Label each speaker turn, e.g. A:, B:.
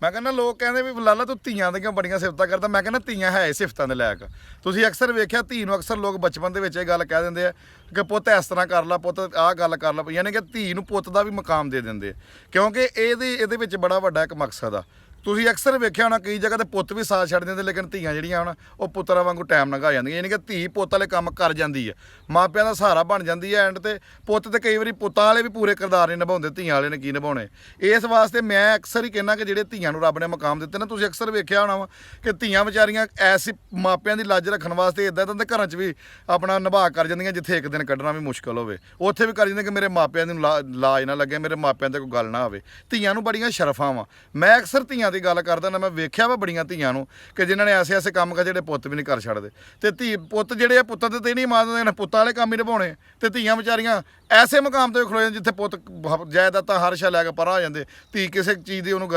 A: ਮੈਂ ਕਹਿੰਦਾ ਲੋਕ ਕਹਿੰਦੇ ਵੀ ਲਾਲਾ ਤੂੰ ਧੀਆਂ ਦੀਆਂ ਬੜੀਆਂ ਸਿਫਤਾਂ ਕਰਦਾ। ਮੈਂ ਕਹਿੰਦਾ ਧੀਆਂ ਹੈ ਸਿਫਤਾਂ ਦੇ ਲਾਇਕ। ਤੁਸੀਂ ਅਕਸਰ ਵੇਖਿਆ ਧੀ ਨੂੰ ਅਕਸਰ ਲੋਕ ਬਚਪਨ ਦੇ ਵਿੱਚ ਇਹ ਗੱਲ ਕਹਿ ਦਿੰਦੇ ਆ ਕਿ ਪੁੱਤ ਇਸ ਤਰ੍ਹਾਂ ਕਰ ਲਾ, ਪੁੱਤ ਆਹ ਗੱਲ ਕਰ ਲਾ, ਯਾਨੀ ਕਿ ਧੀ ਨੂੰ ਪੁੱਤ ਦਾ ਵੀ ਮਕਾਮ ਦੇ ਦਿੰਦੇ ਕਿਉਂਕਿ ਇਹਦੇ ਵਿੱਚ ਬੜਾ ਵੱਡਾ ਇੱਕ ਮਕਸਦ ਆ। ਤੁਸੀਂ ਅਕਸਰ ਵੇਖਿਆ ਹੋਣਾ ਕਈ ਜਗ੍ਹਾ ਤੇ ਪੁੱਤ ਵੀ ਸਾਥ ਛੱਡ ਦਿੰਦੇ, ਲੇਕਿਨ ਧੀਆਂ ਜਿਹੜੀਆਂ ਹੁਣ ਉਹ ਪੁੱਤਰਾਂ ਵਾਂਗੂ ਟਾਈਮ ਲੰਘਾ ਜਾਂਦੀਆਂ। ਯਾਨੀ ਕਿ ਧੀ ਪੁੱਤ ਵਾਲੇ ਕੰਮ ਕਰ ਜਾਂਦੀ ਹੈ, ਮਾਪਿਆਂ ਦਾ ਸਹਾਰਾ ਬਣ ਜਾਂਦੀ ਹੈ ਐਂਡ ਤੇ ਪੁੱਤ ਤੇ ਕਈ ਵਾਰੀ ਪੁੱਤਾਂ ਵਾਲੇ ਵੀ ਪੂਰੇ ਕਿਰਦਾਰ ਨਹੀਂ ਨਿਭਾਉਂਦੇ, ਧੀਆਂ ਵਾਲੇ ਨੇ ਕੀ ਨਿਭਾਉਣੇ। ਇਸ ਵਾਸਤੇ ਮੈਂ ਅਕਸਰ ਹੀ ਕਹਿੰਦਾ ਕਿ ਜਿਹੜੇ ਧੀਆਂ ਨੂੰ ਰੱਬ ਨੇ ਮਕਾਮ ਦਿੱਤੇ ਨਾ, ਤੁਸੀਂ ਅਕਸਰ ਵੇਖਿਆ ਹੋਣਾ ਵਾ ਕਿ ਧੀਆਂ ਵਿਚਾਰੀਆਂ ਐਸੀ ਮਾਪਿਆਂ ਦੀ ਲੱਜ ਰੱਖਣ ਵਾਸਤੇ ਇੱਦਾਂ ਦੇ ਘਰਾਂ 'ਚ ਵੀ ਆਪਣਾ ਨਿਭਾ ਕਰ ਜਾਂਦੀਆਂ ਜਿੱਥੇ ਇੱਕ ਦਿਨ ਕੱਢਣਾ ਵੀ ਮੁਸ਼ਕਲ ਹੋਵੇ, ਉੱਥੇ ਵੀ ਕਰ ਜਾਂਦੇ ਕਿ ਮੇਰੇ ਮਾਪਿਆਂ ਨੂੰ ਲਾਜ ਨਾ ਲੱਗੇ, ਮੇਰੇ ਮਾਪਿਆਂ ਤੇ ਕੋਈ ਗੱਲ ਨਾ ਹੋਵੇ। ਧੀਆਂ ਨੂੰ ਬੜੀਆਂ ਸ਼ਰਫਾਂ ਵਾ। ਮੈਂ ਅਕਸਰ ਧੀਆਂ ਦੀ ਗੱਲ ਕਰਦਾ ਨਾ, ਮੈਂ ਵੇਖਿਆ ਵਾ ਬੜੀਆਂ ਧੀਆਂ ਨੂੰ ਕਿ ਜਿਨ੍ਹਾਂ ਨੇ ਐਸੇ ਕੰਮ ਕਰ ਜਿਹੜੇ ਪੁੱਤ ਵੀ ਨਹੀਂ ਕਰ ਛੱਡਦੇ। ਤੇ ਧੀ ਪੁੱਤ ਜਿਹੜੇ ਆ ਪੁੱਤਾਂ ਤੇ ਨਹੀਂ ਮਾਰਦੇ ਨੇ, ਪੁੱਤਾਂ ਵਾਲੇ ਕੰਮ ਹੀ ਨਿਭਾਉਣੇ। ਤੇ ਧੀਆਂ ਵਿਚਾਰੀਆਂ ਐਸੇ ਮਕਾਮ ਤੇ ਖਲੋ ਜਾਂਦੇ ਜਿੱਥੇ ਪੁੱਤ ਜਾਇਦਾਦਾਂ ਹਰ ਸ਼ਾ ਲੈ ਕੇ ਪਰਾਂ ਹੋ ਜਾਂਦੇ, ਧੀ ਕਿਸੇ ਚੀਜ਼ ਦੀ ਉਹਨੂੰ